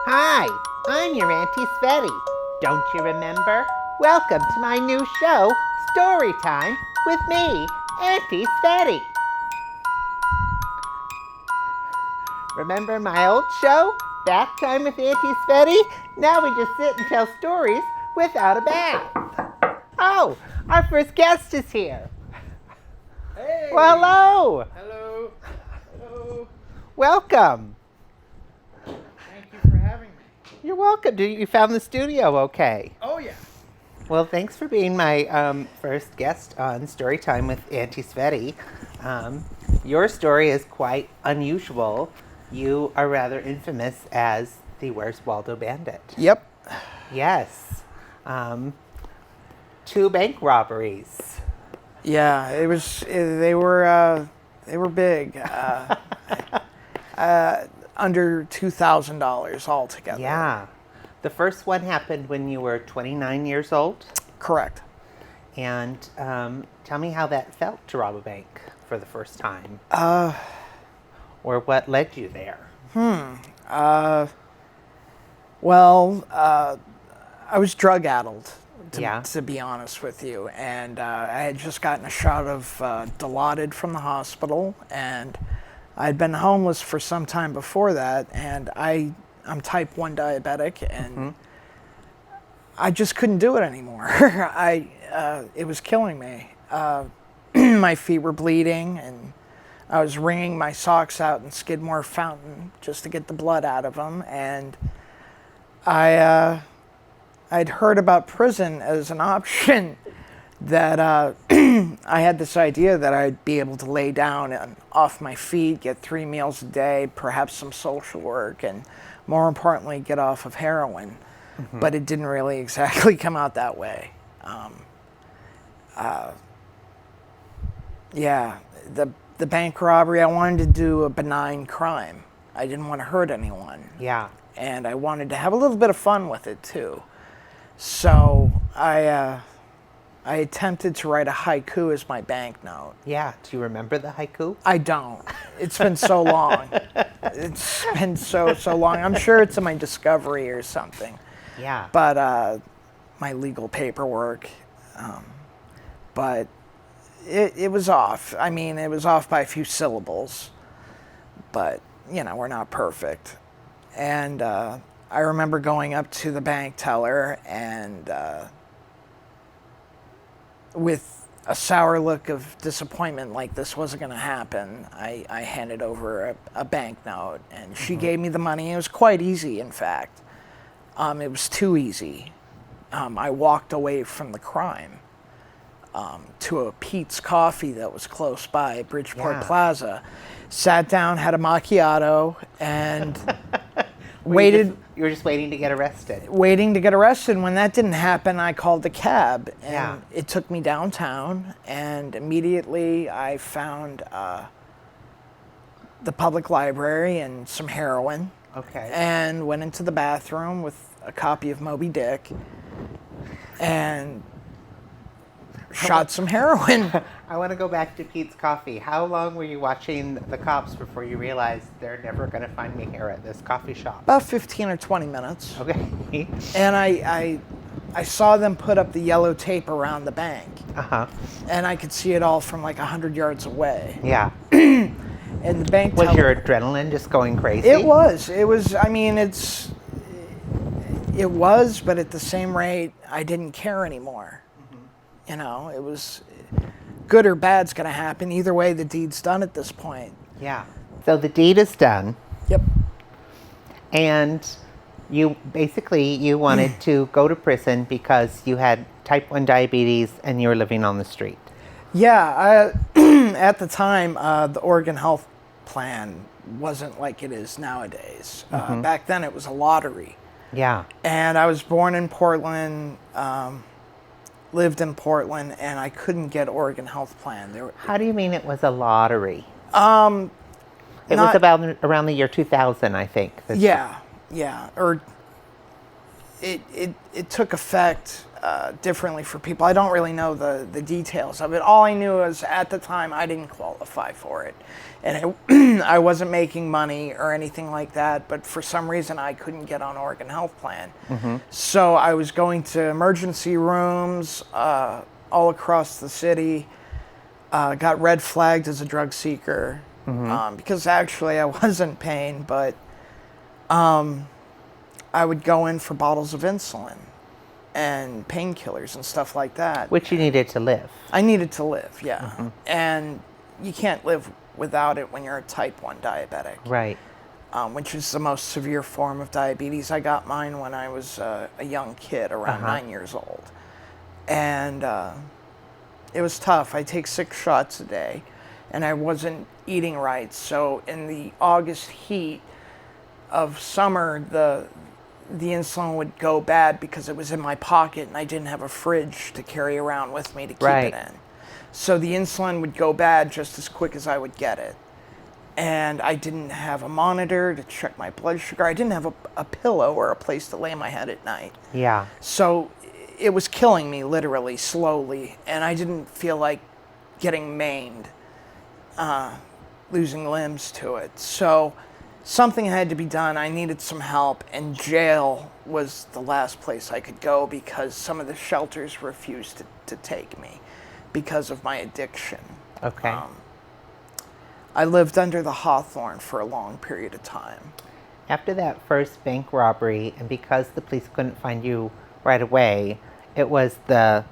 Hi, I'm your Auntie Svetty. Don't you remember? Welcome to my new show, Story Time, with me, Auntie Svetty. Remember my old show, Bath Time with Auntie Svetty? Now we just sit and tell stories without a bath. Oh, our first guest is here. Hey! Well, hello! Hello! Hello! Welcome. Thank you for having me. You're welcome. You found the studio okay? Oh, yeah. Well, thanks for being my first guest on Storytime with Auntie Svetty. Your story is quite unusual. You are rather infamous as the Where's Waldo Bandit. Yep. Yes. 2 bank robberies. Yeah, they were big. Under $2,000 altogether. Yeah. The first one happened when you were 29 years old. Correct. And tell me how that felt to rob a bank for the first time. Or what led you there? I was drug-addled, to be honest with you. And I had just gotten a shot of Dilaudid from the hospital, and I'd been homeless for some time before that, and I'm type 1 diabetic, and I just couldn't do it anymore. It was killing me. My feet were bleeding, and I was wringing my socks out in Skidmore Fountain just to get the blood out of them. And I'd heard about prison as an option, that I had this idea that I'd be able to lay down and off my feet, get 3 meals a day, perhaps some social work, and more importantly, get off of heroin. But it didn't really exactly come out that way. The bank robbery, I wanted to do a benign crime. I didn't want to hurt anyone. Yeah. And I wanted to have a little bit of fun with it too. So I attempted to write a haiku as my banknote. Yeah. Do you remember the haiku? I don't. It's been so long. It's been so long. I'm sure it's in my discovery or something. Yeah. But my legal paperwork. But it was off. I mean, it was off by a few syllables. But, we're not perfect. And I remember going up to the bank teller and with a sour look of disappointment, like this wasn't going to happen, I handed over a banknote, and she gave me the money. It was quite easy, in fact. It was too easy. I walked away from the crime to a Pete's Coffee that was close by, Bridgeport Plaza, sat down, had a macchiato, and waited. You were just waiting to get arrested. Waiting to get arrested. When that didn't happen, I called a cab, and it took me downtown, and immediately I found the public library and some heroin. Okay. And went into the bathroom with a copy of Moby Dick and shot some heroin. I want to go back to Pete's Coffee. How long were you watching the cops before you realized they're never going to find me here at this coffee shop? About 15 or 20 minutes. Okay. And I saw them put up the yellow tape around the bank. Uh-huh. And I could see it all from like 100 yards away. Yeah. And the bank was your adrenaline just going crazy? It was. It was. I mean, it was, but at the same rate, I didn't care anymore. It was good or bad's going to happen. Either way, the deed's done at this point. Yeah. So the deed is done. Yep. And you wanted to go to prison because you had type 1 diabetes and you were living on the street. Yeah. At the time, the Oregon Health Plan wasn't like it is nowadays. Back then, it was a lottery. Yeah. And I was born in Portland, lived in Portland, and I couldn't get Oregon Health Plan. How do you mean it was a lottery? It was about around the year 2000, I think. Yeah. Or it took effect differently for people. I don't really know the details of it. All I knew is at the time I didn't qualify for it. And I wasn't making money or anything like that, but for some reason I couldn't get on Oregon Health Plan. So I was going to emergency rooms all across the city, got red flagged as a drug seeker, because actually I wasn't paying, but I would go in for bottles of insulin and painkillers and stuff like that. Which you needed to live. I needed to live, yeah. And you can't live without it when you're a type 1 diabetic. Right. Which is the most severe form of diabetes. I got mine when I was a young kid, around 9 years old. And it was tough. I take 6 shots a day, and I wasn't eating right. So in the August heat of summer, the insulin would go bad because it was in my pocket and I didn't have a fridge to carry around with me to keep it in. So the insulin would go bad just as quick as I would get it. And I didn't have a monitor to check my blood sugar. I didn't have a pillow or a place to lay my head at night. Yeah. So it was killing me, literally, slowly. And I didn't feel like getting maimed, losing limbs to it. So something had to be done. I needed some help, and jail was the last place I could go because some of the shelters refused to take me because of my addiction. Okay. I lived under the Hawthorne for a long period of time. After that first bank robbery, and because the police couldn't find you right away, it was the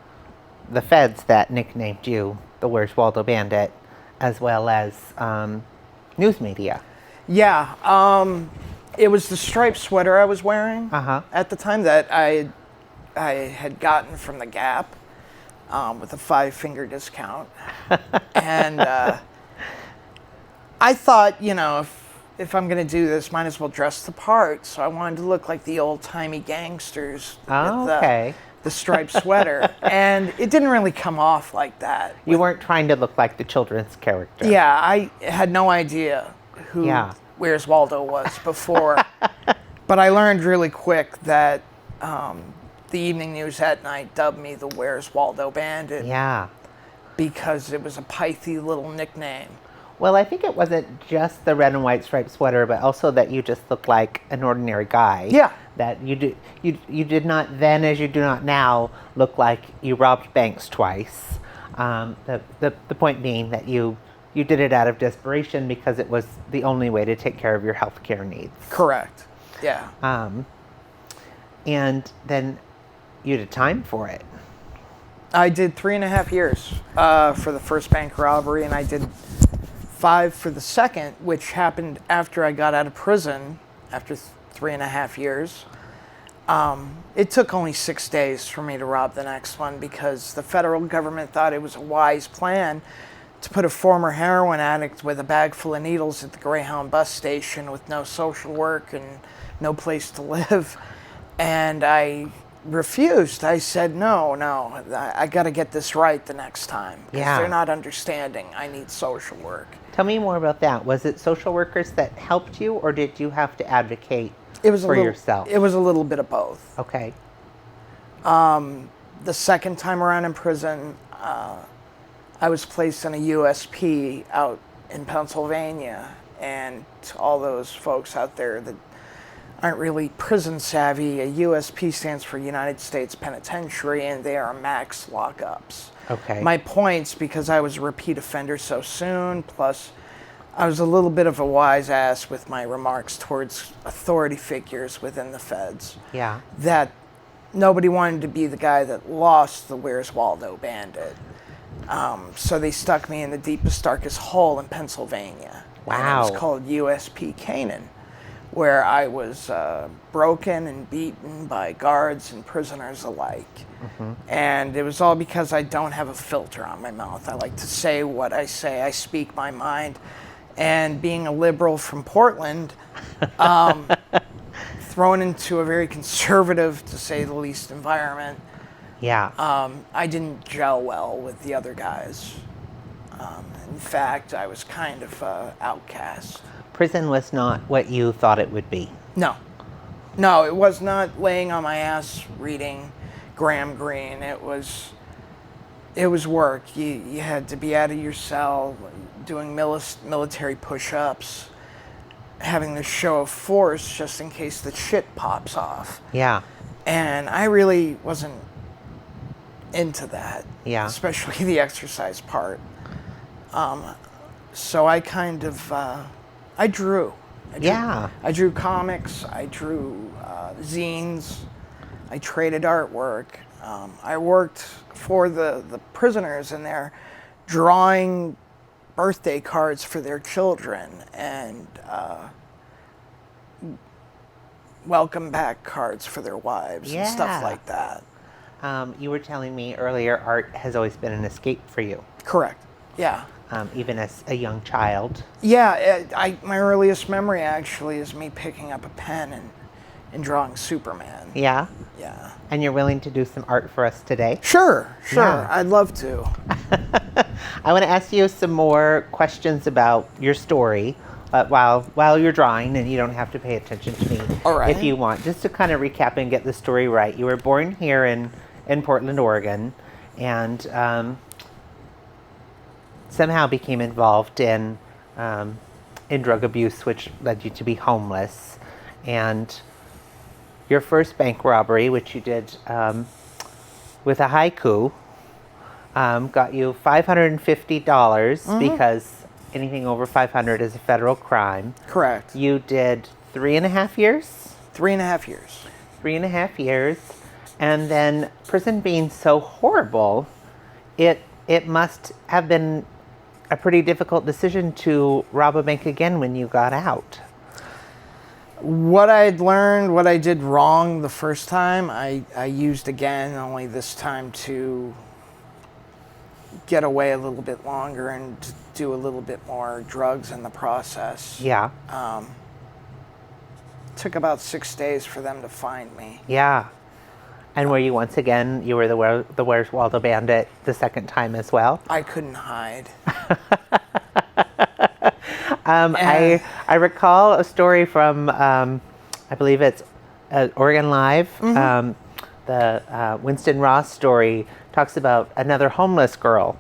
feds that nicknamed you the Where's Waldo Bandit, as well as news media. Yeah, it was the striped sweater I was wearing at the time that I had gotten from the Gap with a 5-finger discount. And I thought, if I'm going to do this, might as well dress the part. So I wanted to look like the old-timey gangsters with the striped sweater. And it didn't really come off like that. You weren't trying to look like the children's character. Yeah, I had no idea who Where's Waldo was before. But I learned really quick that the evening news at night dubbed me the Where's Waldo Bandit. Yeah. Because it was a pithy little nickname. Well, I think it wasn't just the red and white striped sweater, but also that you just look like an ordinary guy. Yeah. That you did not then, as you do not now, look like you robbed banks twice. The point being that you did it out of desperation because it was the only way to take care of your health care needs. Correct. Yeah. And then you did time for it. I did 3.5 years for the first bank robbery, and I did 5 for the second, which happened after I got out of prison after 3.5 years. It took only 6 days for me to rob the next one because the federal government thought it was a wise plan to put a former heroin addict with a bag full of needles at the Greyhound bus station with no social work and no place to live. And I refused. I said, no, I got to get this right the next time. Because they're not understanding. I need social work. Tell me more about that. Was it social workers that helped you, or did you have to advocate for yourself? It was a little bit of both. Okay. The second time around in prison, I was placed in a USP out in Pennsylvania. And to all those folks out there that aren't really prison savvy, a USP stands for United States Penitentiary, and they are max lockups. Okay. My points, because I was a repeat offender so soon, plus I was a little bit of a wise ass with my remarks towards authority figures within the feds. Yeah. That nobody wanted to be the guy that lost the Where's Waldo Bandit. So they stuck me in the deepest, darkest hole in Pennsylvania. Wow. And it was called USP Canaan, where I was broken and beaten by guards and prisoners alike. And it was all because I don't have a filter on my mouth. I like to say what I say. I speak my mind. And being a liberal from Portland, thrown into a very conservative, to say the least, environment, I didn't gel well with the other guys. In fact, I was kind of outcast. Prison was not what you thought it would be. No. No, it was not laying on my ass reading Graham Greene. It was work. You had to be out of your cell, doing military push-ups, having this show of force just in case the shit pops off. Yeah. And I really wasn't into that. Yeah. Especially the exercise part. So I kind of, I drew. I drew comics. I drew zines. I traded artwork. I worked for the prisoners in there, drawing birthday cards for their children and welcome back cards for their wives and stuff like that. You were telling me earlier art has always been an escape for you. Correct. Yeah. Even as a young child. Yeah. My earliest memory actually is me picking up a pen and drawing Superman. Yeah? Yeah. And you're willing to do some art for us today? Sure. Yeah. I'd love to. I want to ask you some more questions about your story while you're drawing, and you don't have to pay attention to me. All right. If you want. Just to kind of recap and get the story right. You were born here in Portland, Oregon, and somehow became involved in drug abuse, which led you to be homeless. And your first bank robbery, which you did with a haiku, got you $550 because anything over 500 is a federal crime. Correct. You did 3.5 years? 3.5 years. 3.5 years. And then prison being so horrible, it must have been a pretty difficult decision to rob a bank again when you got out. What I'd learned, what I did wrong the first time, I used again, only this time to get away a little bit longer and do a little bit more drugs in the process. Yeah. Took about 6 days for them to find me. Yeah. And were you once again, you were the Where's Waldo Bandit the second time as well? I couldn't hide. I recall a story from, I believe it's Oregon Live. The Winston Ross story talks about another homeless girl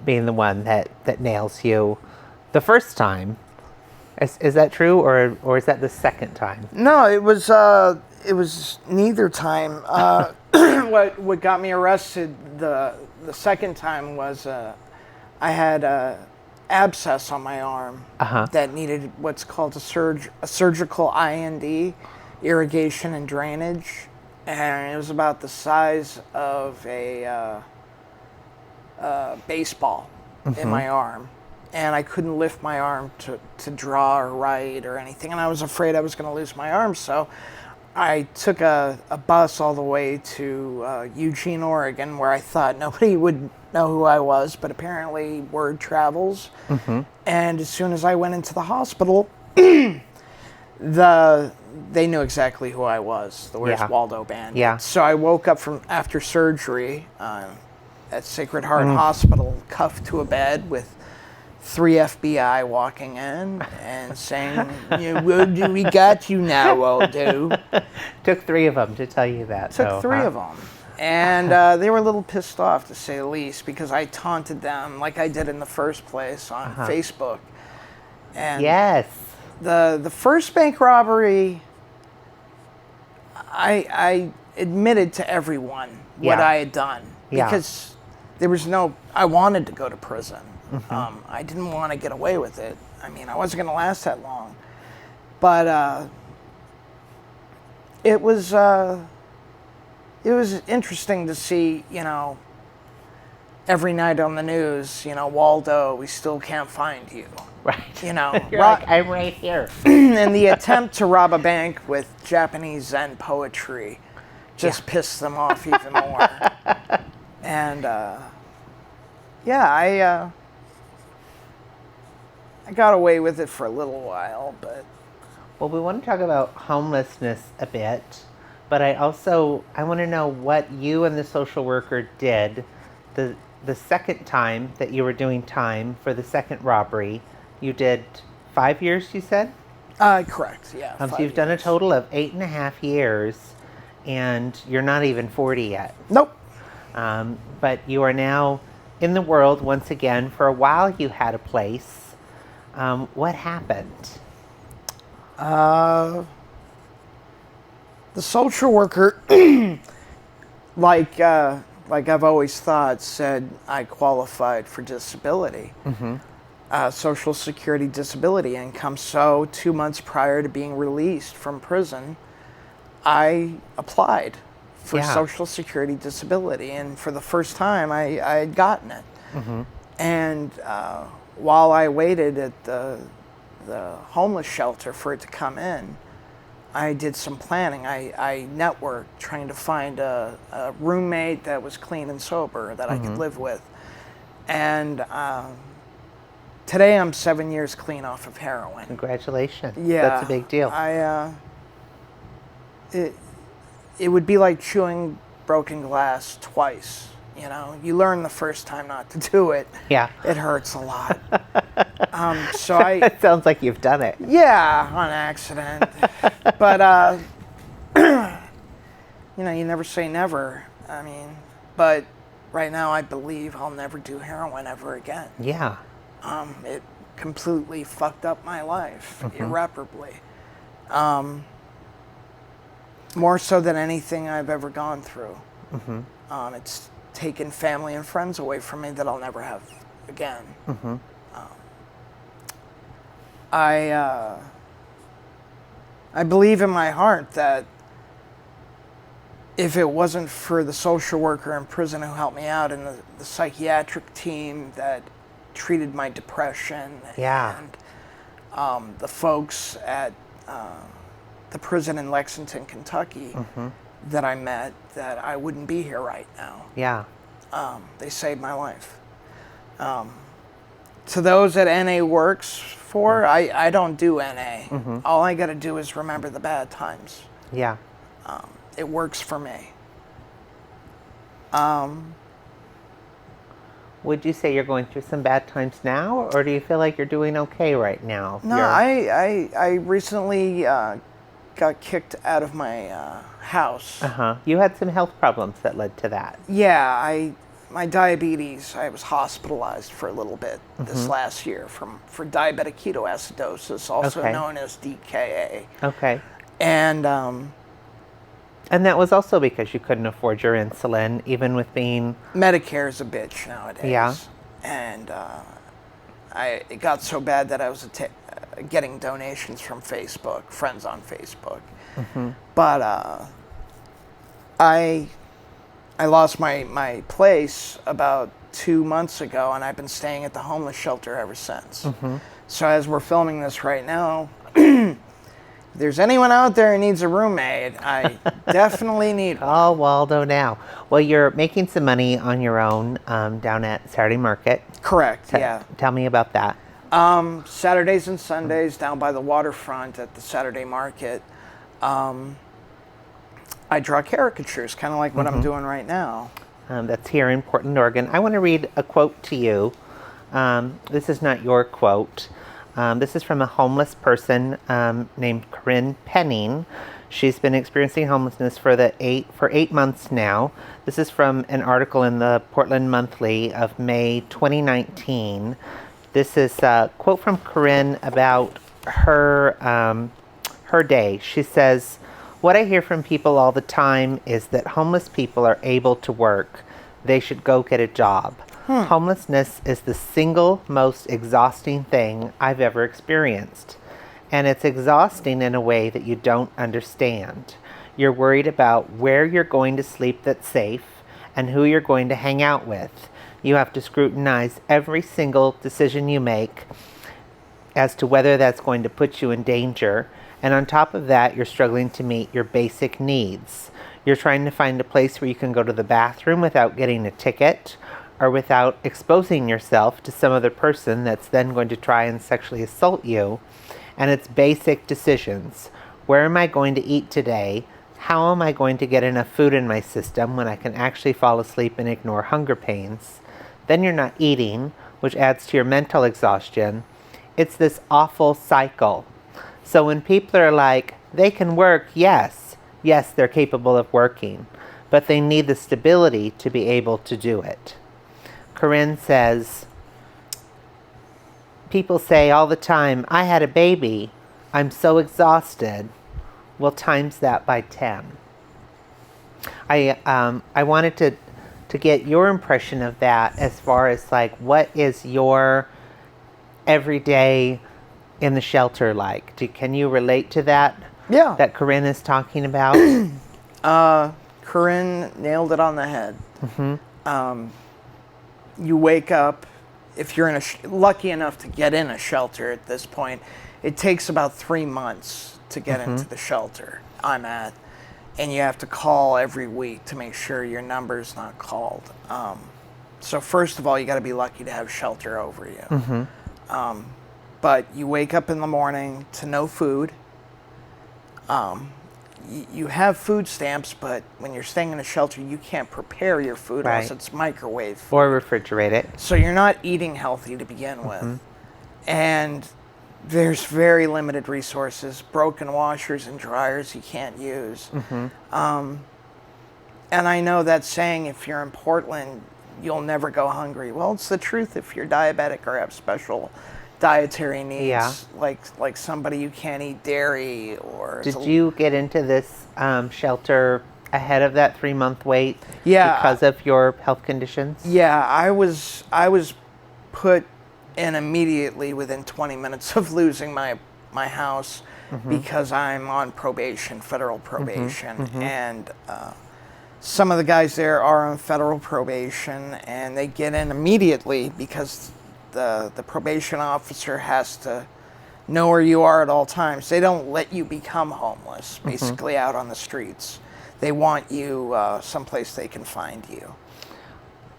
being the one that nails you the first time. Is that true, or is that the second time? No, it was neither time. What got me arrested the second time was I had a abscess on my arm that needed what's called a surgical IND, irrigation and drainage, and it was about the size of a baseball in my arm. And I couldn't lift my arm to draw or write or anything, and I was afraid I was going to lose my arm, so I took a bus all the way to Eugene, Oregon, where I thought nobody would know who I was, but apparently word travels. And as soon as I went into the hospital, they knew exactly who I was, the Where's Waldo Bandit. Yeah. So I woke up from after surgery at Sacred Heart Hospital, cuffed to a bed with 3 FBI walking in and saying, Waldo, we got you now, Waldo. Took 3 of them to tell you that. Took 3 of them. And they were a little pissed off, to say the least, because I taunted them like I did in the first place on Facebook. And yes. The first bank robbery, I admitted to everyone what I had done. Because there was I wanted to go to prison. I didn't want to get away with it. I mean, I wasn't going to last that long. But it was interesting to see, every night on the news, Waldo, we still can't find you. Right. You're like, I'm right here. And the attempt to rob a bank with Japanese Zen poetry just pissed them off even more. And I got away with it for a little while, but... Well, we want to talk about homelessness a bit, but I want to know what you and the social worker did the second time that you were doing time for the second robbery. You did 5 years, you said? Correct, yeah. So you've done a total of 8.5 years, and you're not even 40 yet. Nope. But you are now in the world once again. For a while you had a place. What happened? The social worker, like I've always thought, said I qualified for disability. Social Security disability income. So 2 months prior to being released from prison, I applied for Social Security disability, and for the first time I had gotten it. And while I waited at the homeless shelter for it to come in, I did some planning. I networked trying to find a roommate that was clean and sober that I could live with. And today I'm 7 years clean off of heroin. Congratulations. Yeah. That's a big deal. It would be like chewing broken glass twice. You know, you learn the first time not to do it. Yeah. It hurts a lot. It sounds like you've done it. Yeah, on accident. But, you know, you never say never. I mean, but right now I believe I'll never do heroin ever again. Yeah. It completely fucked up my life irreparably. More so than anything I've ever gone through. It's taken family and friends away from me that I'll never have again. I believe in my heart that if it wasn't for the social worker in prison who helped me out, and the psychiatric team that treated my depression, and the folks at the prison in Lexington, Kentucky, that I met, that I wouldn't be here right now. Yeah. They saved my life. To those that NA works for, I don't do NA. All I got to do is remember the bad times. Yeah. It works for me. Would you say you're going through some bad times now, or do you feel like you're doing okay right now? No, I recently got kicked out of my house. You had some health problems that led to that. Yeah, my diabetes, I was hospitalized for a little bit this last year for diabetic ketoacidosis, also known as DKA. Okay. And that was also because you couldn't afford your insulin, even with being... Medicare's a bitch nowadays. Yeah. And it got so bad that I was getting donations from Facebook, friends on Facebook. But I lost my place about 2 months ago, and I've been staying at the homeless shelter ever since. So as we're filming this right now, if there's anyone out there who needs a roommate, I definitely need one. Oh, Waldo now. Well, you're making some money on your own down at Saturday Market. Correct, yeah. Tell me about that. Saturdays and Sundays down by the waterfront at the Saturday Market, I draw caricatures, kind of like what I'm doing right now. That's here in Portland, Oregon. I want to read a quote to you. This is not your quote. This is from a homeless person named Corinne Penning. She's been experiencing homelessness for 8 months now. This is from an article in the Portland Monthly of May 2019. This is a quote from Corinne about her day. She says, "What I hear from people all the time is that homeless people are able to work. They should go get a job. Homelessness is the single most exhausting thing I've ever experienced. And it's exhausting in a way that you don't understand. You're worried about where you're going to sleep that's safe and who you're going to hang out with. You have to scrutinize every single decision you make as to whether that's going to put you in danger. And on top of that, you're struggling to meet your basic needs. You're trying to find a place where you can go to the bathroom without getting a ticket or without exposing yourself to some other person that's then going to try and sexually assault you. And it's basic decisions. Where am I going to eat today? How am I going to get enough food in my system when I can actually fall asleep and ignore hunger pains? Then you're not eating, which adds to your mental exhaustion. It's this awful cycle. So when people are like, they can work, yes, they're capable of working, but they need the stability to be able to do it. Corinne says, people say all the time, I had a baby, I'm so exhausted. Well, times that by 10. I wanted to get your impression of that, as far as like, what is your everyday in the shelter like? Can you relate to that? Yeah. That Corinne is talking about? Corinne nailed it on the head. You wake up, if you're lucky enough to get in a shelter at this point, it takes about 3 months to get into the shelter I'm at. And you have to call every week to make sure your number's not called. So first of all, you got to be lucky to have shelter over you. But you wake up in the morning to no food. You have food stamps, but when you're staying in a shelter, you can't prepare your food unless it's microwave food. Or refrigerate it. So you're not eating healthy to begin with. And there's very limited resources, broken washers and dryers you can't use. And I know that saying, if you're in Portland, you'll never go hungry. Well, it's the truth if you're diabetic or have special dietary needs, like somebody you can't eat dairy or... Did you get into this shelter ahead of that 3-month wait? Yeah. Because of your health conditions? Yeah, I was put in immediately within 20 minutes of losing my house because I'm on probation, federal probation. And some of the guys there are on federal probation, and they get in immediately because the probation officer has to know where you are at all times. They don't let you become homeless, basically out on the streets. They want you someplace they can find you.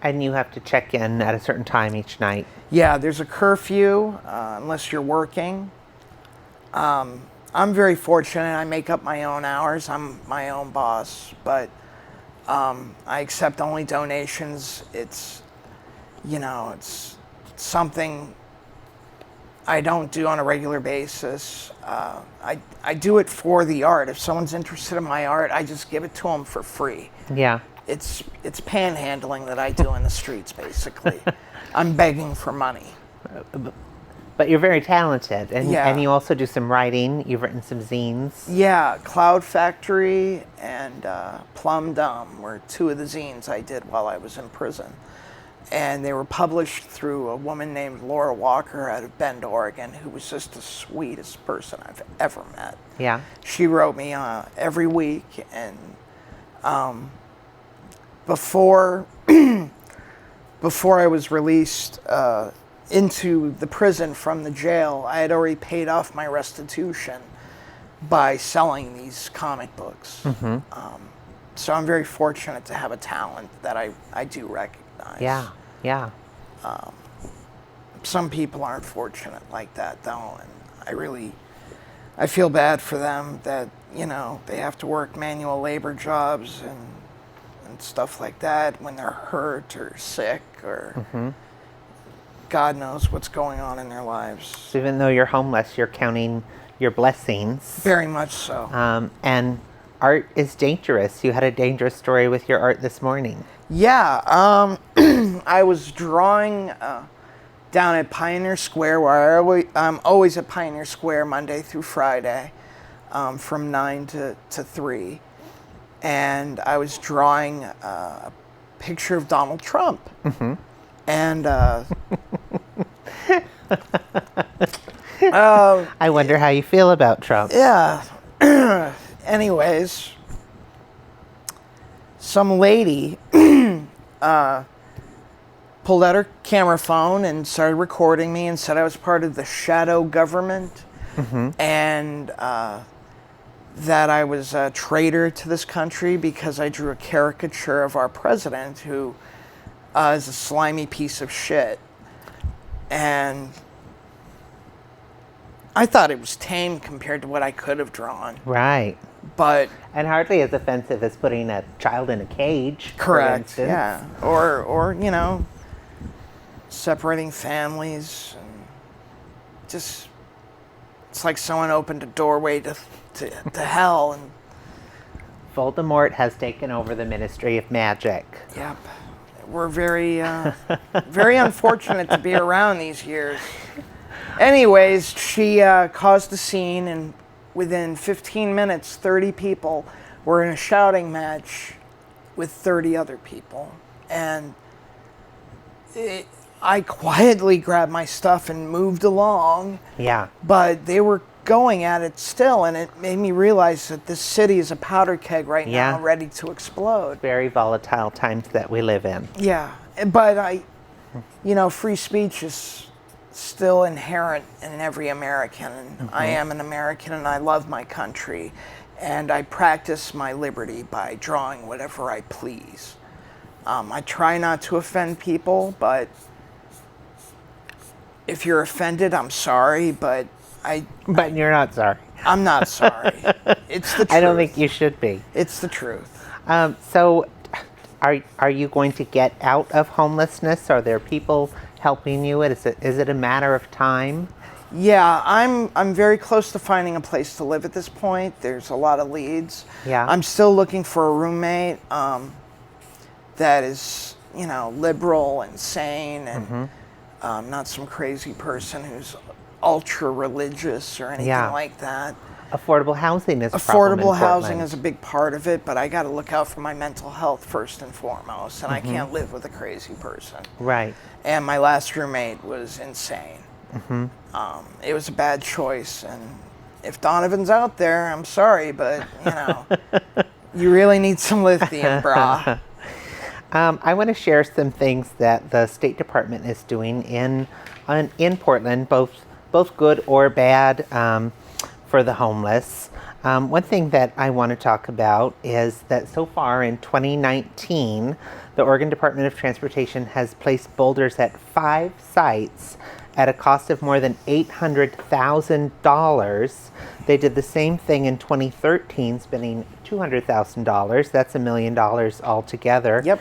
And you have to check in at a certain time each night. Yeah, there's a curfew unless you're working. I'm very fortunate. I make up my own hours. I'm my own boss, but I accept only donations. It's something I don't do on a regular basis. I do it for the art. If someone's interested in my art, I just give it to them for free. Yeah. It's panhandling that I do in the streets, basically. I'm begging for money. But you're very talented, and you also do some writing. You've written some zines. Yeah, Cloud Factory and Plum Dumb were two of the zines I did while I was in prison. And they were published through a woman named Laura Walker out of Bend, Oregon, who was just the sweetest person I've ever met. Yeah. She wrote me every week, and before I was released into the prison from the jail, I had already paid off my restitution by selling these comic books. So I'm very fortunate to have a talent that I do recognize. Yeah. Some people aren't fortunate like that, though, and I feel bad for them that, they have to work manual labor jobs and stuff like that when they're hurt or sick or God knows what's going on in their lives. So even though you're homeless, you're counting your blessings. Very much so. And art is dangerous. You had a dangerous story with your art this morning. Yeah. I was drawing down at Pioneer Square, where I'm always at Pioneer Square Monday through Friday from 9 to 3. And I was drawing a picture of Donald Trump. And I wonder how you feel about Trump. Yeah. Anyways, some lady pulled out her camera phone and started recording me and said I was part of the shadow government and that I was a traitor to this country because I drew a caricature of our president, who is a slimy piece of shit. And I thought it was tame compared to what I could have drawn. Right. But... And hardly as offensive as putting a child in a cage. Correct, for instance. yeah. Or, separating families. And just... It's like someone opened a doorway to hell. And Voldemort has taken over the Ministry of Magic. yep, we're very very unfortunate to be around these years. Anyways, she caused a scene, and within 15 minutes, 30 people were in a shouting match with 30 other people. And I quietly grabbed my stuff and moved along. Yeah. But they were going at it still, and it made me realize that this city is a powder keg right now, ready to explode. Very volatile times that we live in. Yeah, but free speech is still inherent in every American. And I am an American, and I love my country, and I practice my liberty by drawing whatever I please. I try not to offend people, but if you're offended, I'm sorry, but But you're not sorry. I'm not sorry. It's the truth. I don't think you should be. It's the truth. So, are you going to get out of homelessness? Are there people helping you? Is it a matter of time? Yeah, I'm very close to finding a place to live at this point. There's a lot of leads. Yeah. I'm still looking for a roommate that is, liberal and sane and not some crazy person who's ultra religious or anything like that. Affordable housing is affordable housing is a big part of it, but I got to look out for my mental health first and foremost, and I can't live with a crazy person. Right. And my last roommate was insane. It was a bad choice, and if Donovan's out there, I'm sorry, but you really need some lithium, brah. I want to share some things that the State Department is doing in Portland, both good or bad for the homeless. One thing that I want to talk about is that so far in 2019, the Oregon Department of Transportation has placed boulders at 5 sites at a cost of more than $800,000. They did the same thing in 2013, spending $200,000. That's $1 million altogether. Yep.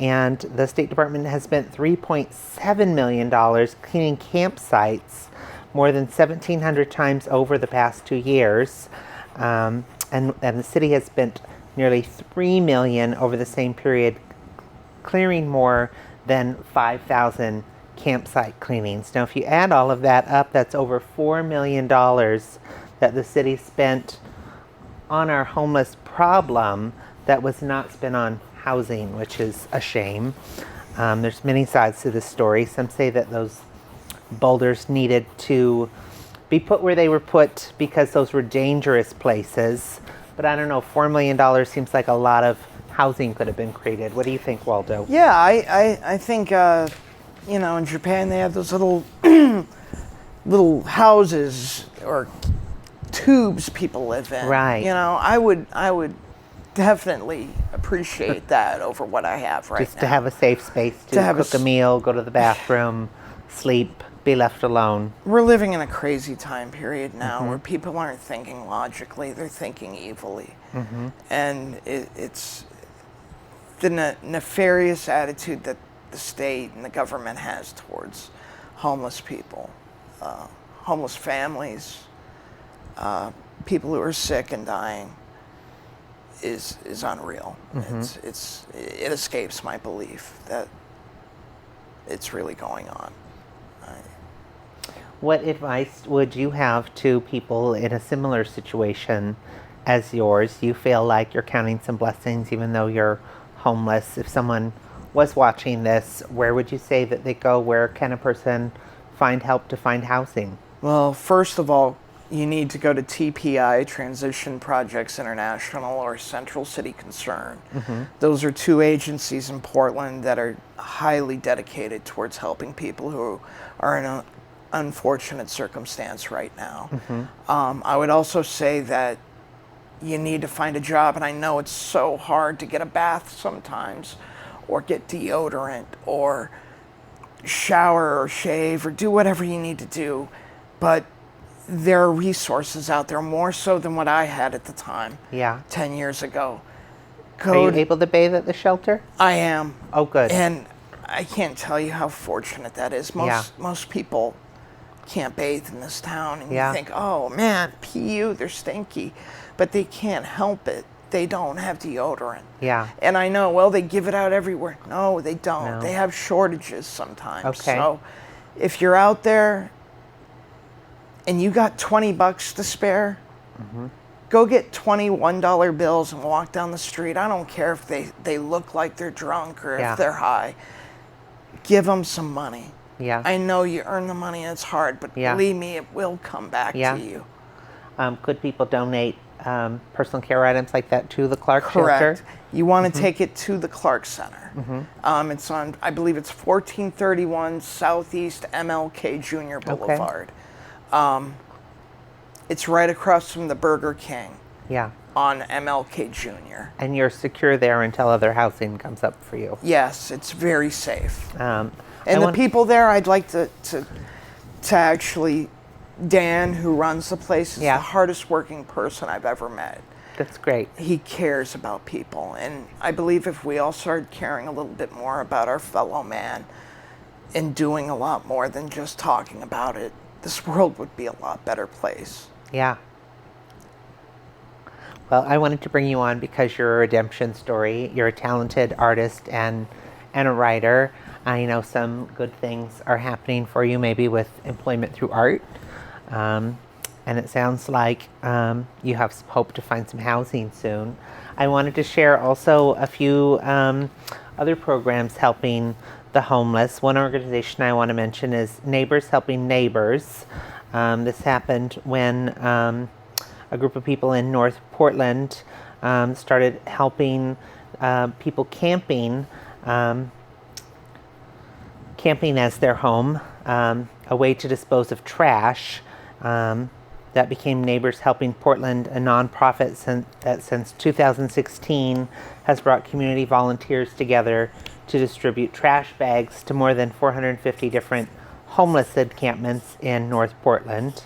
And the State Department has spent $3.7 million cleaning campsites more than 1,700 times over the past 2 years. And the city has spent nearly $3 million over the same period clearing more than 5,000 campsite cleanings. Now, if you add all of that up, that's over $4 million that the city spent on our homeless problem that was not spent on housing, which is a shame. There's many sides to this story. Some say that those boulders needed to be put where they were put because those were dangerous places. But I don't know, $4 million seems like a lot of housing could have been created. What do you think, Waldo? Yeah, I think, in Japan they have those little little houses or tubes people live in. Right. I would definitely appreciate that over what I have right now. Just to have a safe space to cook a meal, go to the bathroom, sleep, be left alone. We're living in a crazy time period now where people aren't thinking logically, they're thinking evilly. And it's the nefarious attitude that the state and the government has towards homeless people, homeless families, people who are sick and dying is unreal. It escapes my belief that it's really going on. What advice would you have to people in a similar situation as yours? You feel like you're counting some blessings even though you're homeless. If someone was watching this, where would you say that they go? Where can a person find help to find housing? Well, first of all, you need to go to TPI, Transition Projects International, or Central City Concern. Those are 2 agencies in Portland that are highly dedicated towards helping people who are in an unfortunate circumstance right now. I would also say that you need to find a job, and I know it's so hard to get a bath sometimes, or get deodorant, or shower or shave, or do whatever you need to do, but there are resources out there, more so than what I had at the time. 10 years ago. Are you able to bathe at the shelter? I am. Oh, good. And I can't tell you how fortunate that is. Most people can't bathe in this town. And Yeah. you think, oh man, PU, they're stinky. But they can't help it. They don't have deodorant. Yeah. And I know, well, they give it out everywhere. No, they don't. No. They have shortages sometimes. Okay. So if you're out there and you got $20 to spare, go get $21 bills and walk down the street. I don't care if they look like they're drunk or Yeah. if they're high. Give them some money. Yeah. I know you earn the money and it's hard, but Yeah. believe me, it will come back Yeah. to you. Could people donate personal care items like that to the Clark Correct. Shelter? You want to take it to the Clark Center. It's on, I believe it's 1431 Southeast MLK Jr. Boulevard. It's right across from the Burger King Yeah. on MLK Jr. And you're secure there until other housing comes up for you. Yes, it's very safe. I And the want- people there, I'd like to actually, Dan, who runs the place, is Yeah. the hardest working person I've ever met. That's great. He cares about people. And I believe if we all started caring a little bit more about our fellow man and doing a lot more than just talking about it, this world would be a lot better place. Yeah. Well, I wanted to bring you on because you're a redemption story. You're a talented artist and a writer. I know some good things are happening for you, maybe with employment through art. And it sounds like you have some hope to find some housing soon. I wanted to share also a few other programs helping the homeless. One organization I want to mention is Neighbors Helping Neighbors. This happened when a group of people in North Portland started helping people camping as their home, a way to dispose of trash. That became Neighbors Helping Portland, a nonprofit that since 2016 has brought community volunteers together to distribute trash bags to more than 450 different homeless encampments in North Portland.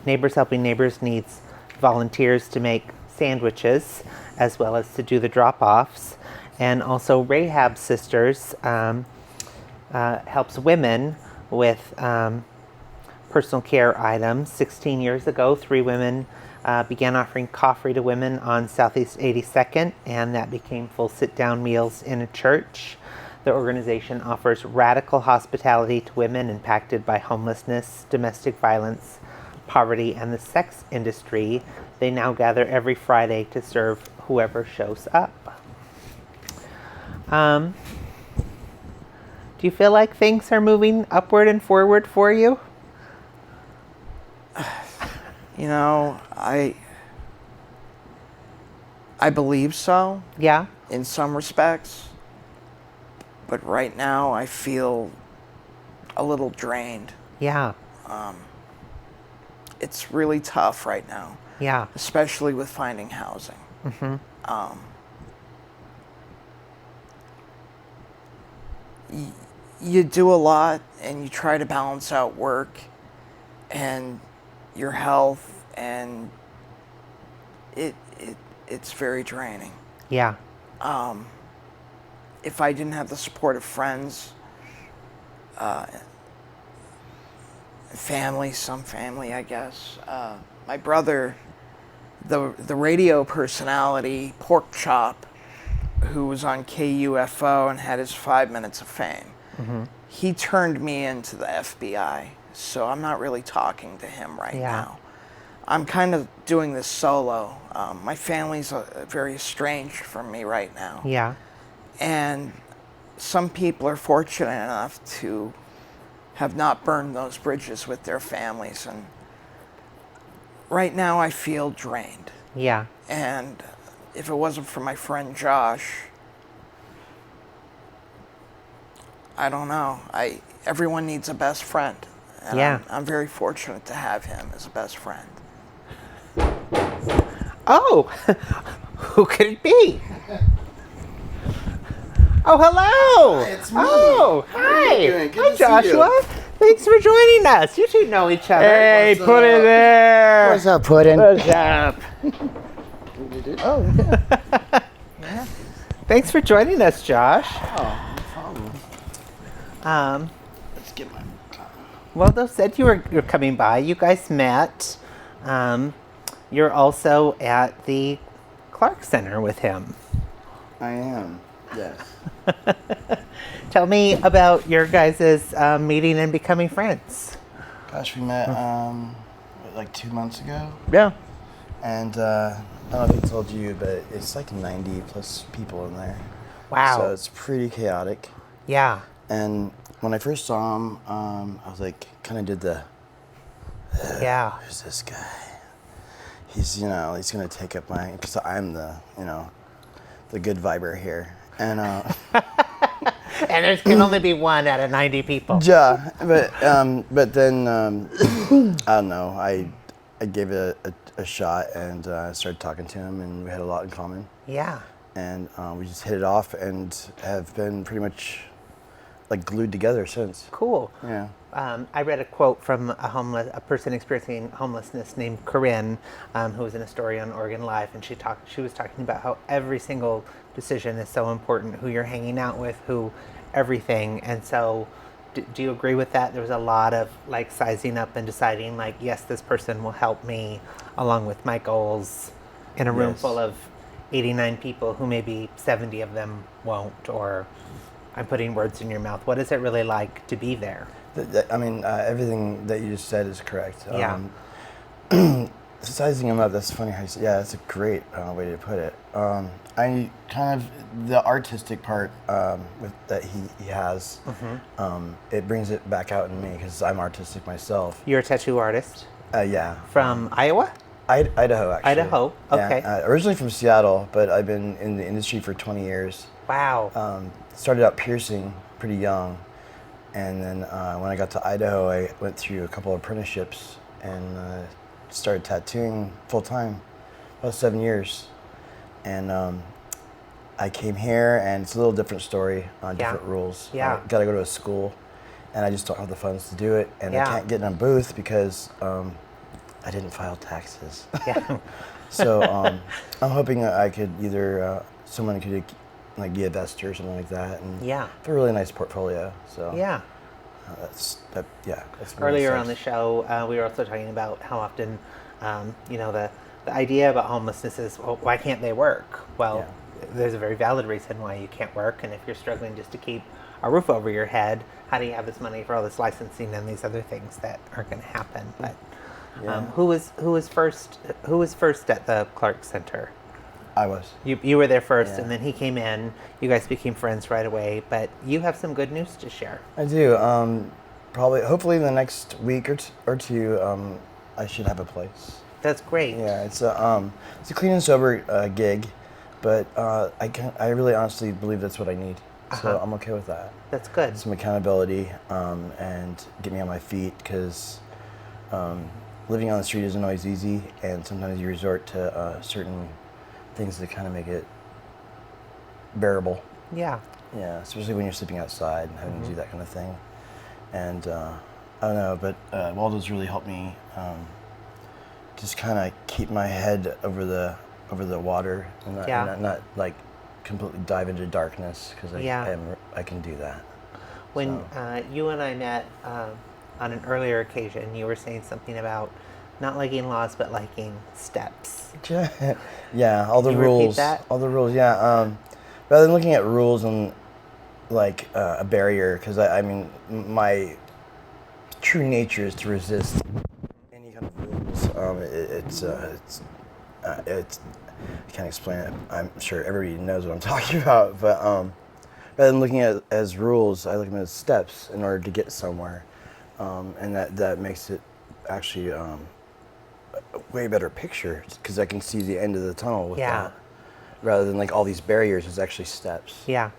Neighbors Helping Neighbors needs volunteers to make sandwiches as well as to do the drop-offs. And also Rahab Sisters helps women with personal care items. 16 years ago, 3 women began offering coffee to women on Southeast 82nd, and that became full sit-down meals in a church. The organization offers radical hospitality to women impacted by homelessness, domestic violence, poverty, and the sex industry. They now gather every Friday to serve whoever shows up. Do you feel like things are moving upward and forward for you? You know, I believe so. Yeah. In some respects. But right now I feel a little drained. Yeah. It's really tough right now, Yeah. especially with finding housing. You do a lot and you try to balance out work and your health, and it's very draining. Yeah. If I didn't have the support of friends, some family, I guess. My brother, the radio personality, Pork Chop, who was on KUFO and had his 5 minutes of fame, he turned me into the FBI. So I'm not really talking to him right now. I'm kind of doing this solo. My family's very estranged from me right now. Yeah. And some people are fortunate enough to have not burned those bridges with their families. And right now I feel drained. Yeah. And if it wasn't for my friend Josh, I don't know. Everyone needs a best friend. And Yeah. I'm very fortunate to have him as a best friend. Oh, who could it be? Oh, hello. Hi, it's me. Oh, How are hi. you doing? Good Hi, to see you. Joshua. Thanks for joining us. You two know each other. Hey, What's put up? it there. What's up, Puddin'? What's up? Oh, Thanks for joining us, Josh. no problem. Um, Let's get my... Waldo said you're coming by. You guys met. You're also at the Clark Center with him. I am, yes. Tell me about your guys' meeting and becoming friends. Gosh, we met like 2 months ago. Yeah. And I don't know if I told you, but it's like 90 plus people in there. Wow. So it's pretty chaotic. Yeah. And when I first saw him, I was like, kind of did the, Yeah. who's this guy? He's, he's going to take up my, because I'm the, the good viber here. And And there can only be one out of 90 people. yeah, but then, I don't know, I gave it a shot and started talking to him, and we had a lot in common. Yeah. And we just hit it off and have been pretty much like glued together since. Cool. Yeah. I read a quote from a person experiencing homelessness named Corinne, who was in a story on Oregon Live, and she was talking about how every single decision is so important, who you're hanging out with, everything. And so do you agree with that? There was a lot of like sizing up and deciding like, yes, this person will help me along with my goals in a room Yes. full of 89 people who maybe 70 of them won't, or I'm putting words in your mouth. What is it really like to be there? I mean, everything that you just said is correct. Yeah. Sizing him up, that's funny how you say, yeah, that's a great way to put it. I kind of, the artistic part that he has, it brings it back out in me because I'm artistic myself. You're a tattoo artist Yeah. from Iowa? Idaho, actually. Idaho, okay. Yeah, originally from Seattle, but I've been in the industry for 20 years. Wow. Started out piercing pretty young, and then when I got to Idaho, I went through a couple of apprenticeships and started tattooing full time, about 7 years. And I came here, and it's a little different story on different rules. Yeah. Got to go to a school, and I just don't have the funds to do it, and Yeah. I can't get in a booth because I didn't file taxes. Yeah. So I'm hoping that I could either someone could like be a investor or something like that, and Yeah. have a really nice portfolio. So Yeah. That's really Earlier sucks. on the show, we were also talking about how often, the idea about homelessness is, well, why can't they work? Well, there's a very valid reason why you can't work, and if you're struggling just to keep a roof over your head, how do you have this money for all this licensing and these other things that aren't going to happen? But who was first at the Clark Center? I was. You were there first, Yeah. and then he came in. You guys became friends right away. But you have some good news to share. I do. Hopefully, in the next week or two, I should have a place. That's great. Yeah, it's a clean and sober gig, but I really honestly believe that's what I need. So I'm okay with that. That's good. Some accountability and get me on my feet, because living on the street isn't always easy, and sometimes you resort to certain things that kind of make it bearable. Yeah. Yeah, especially when you're sleeping outside and having to do that kind of thing. And I don't know, but Waldo's really helped me just kind of keep my head over the water and not like completely dive into darkness, because I can do that. When you and I met on an earlier occasion, you were saying something about not liking laws, but liking steps. Yeah, all the Can you rules. repeat that? All the rules, yeah. Rather than looking at rules and like a barrier, because I mean, my true nature is to resist any kind of rules. I can't explain it. I'm sure everybody knows what I'm talking about, but rather than looking at it as rules, I look at them as steps in order to get somewhere, and that makes it actually a way better picture, because I can see the end of the tunnel with that. Rather than like all these barriers, it's actually steps. Yeah.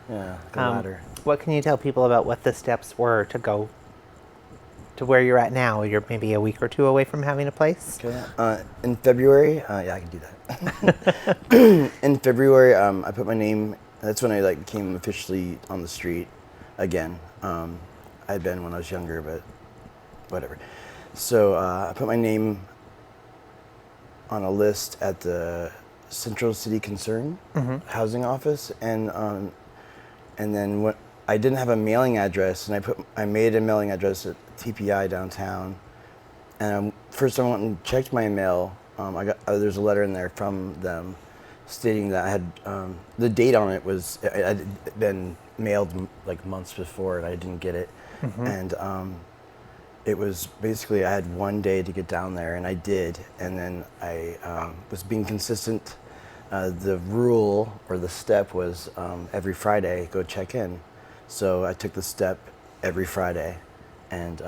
Yeah, like a ladder. What can you tell people about what the steps were to go to where you're at now? You're maybe a week or two away from having a place. Okay. In February, I can do that. In February, I put my name. That's when I became officially on the street again. I had been when I was younger, but whatever. So I put my name on a list at the Central City Concern housing office, and then I didn't have a mailing address, and I made a mailing address at TPI downtown. And first I went and checked my mail. I got there's a letter in there from them stating that I had the date on it was it had been mailed like months before, and I didn't get it. And it was basically I had 1 day to get down there, and I did. And then I was being consistent. The rule or the step was every Friday go check in. So I took the step every Friday, and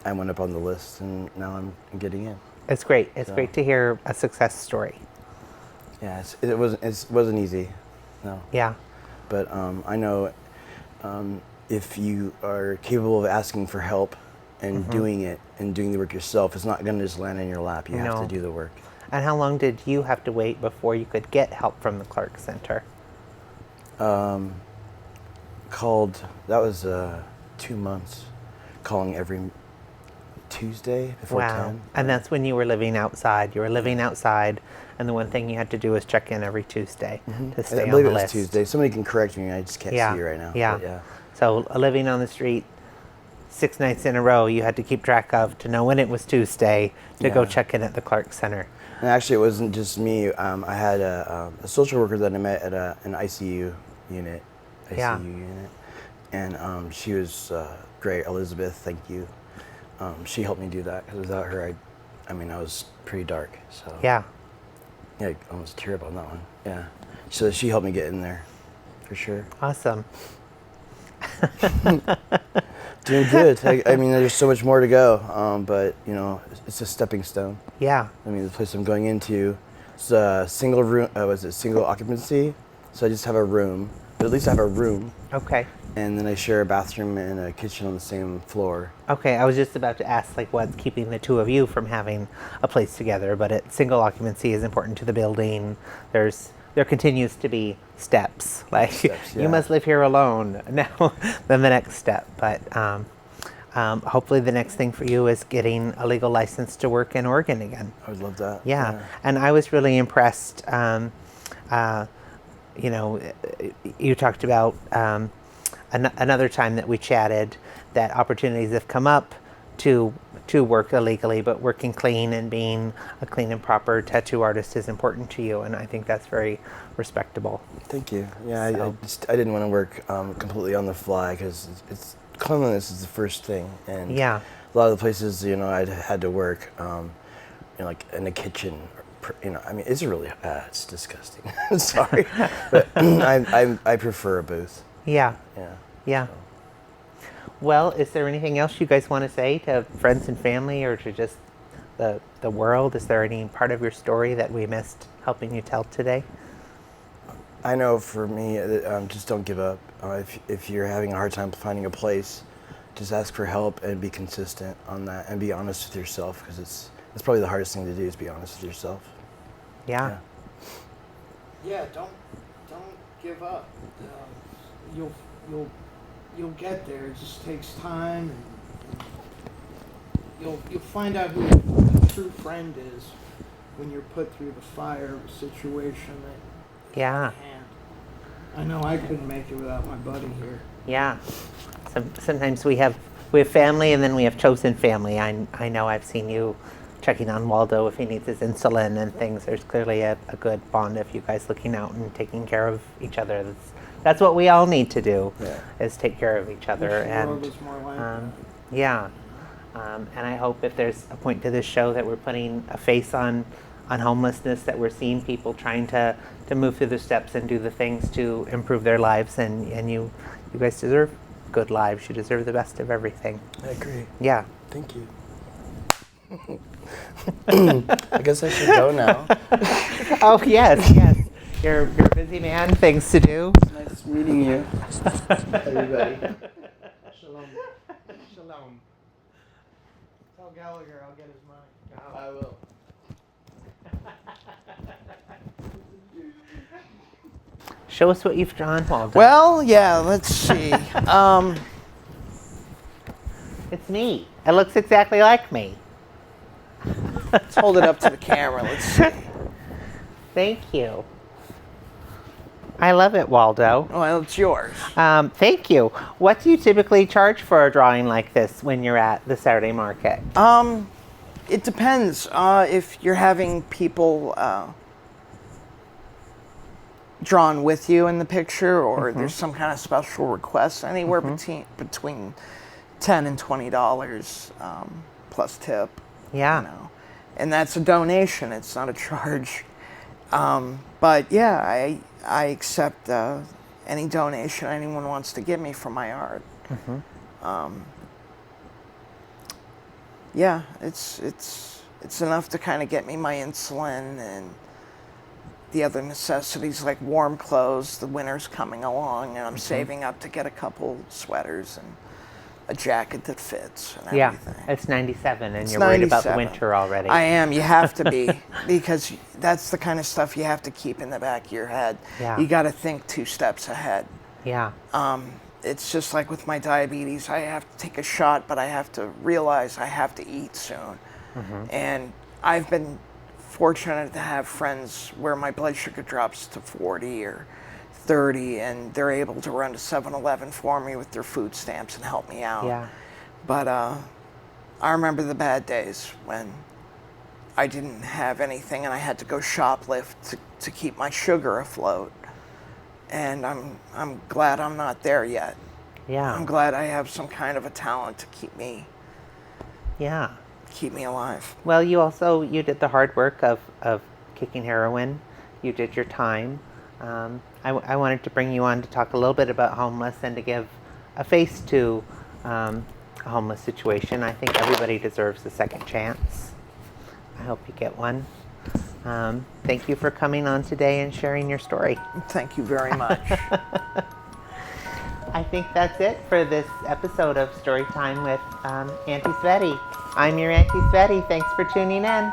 I went up on the list, and now I'm getting in. It's great. It's great to hear a success story. Yeah, it wasn't easy, no. Yeah. But I know if you are capable of asking for help and doing it and doing the work yourself, it's not going to just land in your lap. You have to do the work. And how long did you have to wait before you could get help from the Clark Center? That was 2 months, calling every Tuesday before 10. And that's when you were living outside. You were living outside, and the one thing you had to do was check in every Tuesday to stay on the list. I believe it was Tuesday. Somebody can correct me. I just can't see right now. Yeah. But yeah. So living on the street 6 nights in a row, you had to keep track of to know when it was Tuesday to go check in at the Clark Center. And actually, it wasn't just me. I had a social worker that I met at an ICU unit. And she was great. Elizabeth, thank you. She helped me do that, because without her, I was pretty dark. So yeah, I almost tear up on that one. Yeah, so she helped me get in there, for sure. Awesome. Doing good. I mean, there's so much more to go, but it's a stepping stone. Yeah. I mean, the place I'm going into, it's a single room. Single occupancy? So I just have a room. But at least I have a room. Okay. And then I share a bathroom and a kitchen on the same floor. Okay, I was just about to ask, like, what's keeping the two of you from having a place together? But single occupancy is important to the building. There continues to be steps. Like, you must live here alone. Now, then the next step. But hopefully the next thing for you is getting a legal license to work in Oregon again. I would love that. Yeah. And I was really impressed. You talked about another time that we chatted that opportunities have come up to work illegally, but working clean and being a clean and proper tattoo artist is important to you, and I think that's very respectable. Thank you. Yeah, I didn't want to work completely on the fly, because cleanliness is the first thing, and a lot of the places I had to work, like in a kitchen. It's really it's disgusting. Sorry, but I prefer a booth. Yeah. Yeah. Yeah. Well, is there anything else you guys want to say to friends and family, or to just the world? Is there any part of your story that we missed helping you tell today? I know for me, just don't give up. If you're having a hard time finding a place, just ask for help and be consistent on that, and be honest with yourself, because it's probably the hardest thing to do, is be honest with yourself. Yeah. Yeah, don't give up. You'll get there. It just takes time, and you'll find out who a true friend is when you're put through the fire of a situation that you can't. I know I couldn't make it without my buddy here. Yeah. Sometimes we have family, and then we have chosen family. I know I've seen you checking on Waldo if he needs his insulin and things. There's clearly a good bond of you guys looking out and taking care of each other. That's what we all need to do, is take care of each other. And and I hope if there's a point to this show that we're putting a face on homelessness, that we're seeing people trying to move through the steps and do the things to improve their lives, and you guys deserve good lives. You deserve the best of everything. I agree. Yeah. Thank you. I guess I should go now. Oh, yes. You're a busy man, things to do. Nice meeting you, everybody. Shalom. Tell Gallagher I'll get his money. I will. Show us what you've drawn, Waldo. Well, yeah, let's see. It's me. It looks exactly like me. Let's hold it up to the camera. Let's see. Thank you. I love it, Waldo. Well, it's yours. Thank you. What do you typically charge for a drawing like this when you're at the Saturday market? It depends. If you're having people drawn with you in the picture, or there's some kind of special request, anywhere between $10 and $20 plus tip. Yeah. You know, and that's a donation. It's not a charge. But yeah, I accept any donation anyone wants to give me for my art. Yeah, it's enough to kind of get me my insulin and the other necessities like warm clothes. The winter's coming along, and I'm saving up to get a couple sweaters and a jacket that fits and everything. Yeah, it's 97 and you're worried about the winter already. I am. You have to be, because that's the kind of stuff you have to keep in the back of your head. Yeah. You got to think 2 steps ahead. Yeah. It's just like with my diabetes. I have to take a shot, but I have to realize I have to eat soon. And I've been fortunate to have friends where my blood sugar drops to 40 or 30, and they're able to run to 7-Eleven for me with their food stamps and help me out. Yeah. But I remember the bad days when I didn't have anything and I had to go shoplift to keep my sugar afloat. And I'm glad I'm not there yet. Yeah. I'm glad I have some kind of a talent to keep me alive. Well, you did the hard work of kicking heroin. You did your time. I wanted to bring you on to talk a little bit about homeless and to give a face to a homeless situation. I think everybody deserves a second chance. I hope you get one. Thank you for coming on today and sharing your story. Thank you very much. I think that's it for this episode of Storytime with Auntie Svetty. I'm your Auntie Svetty. Thanks for tuning in.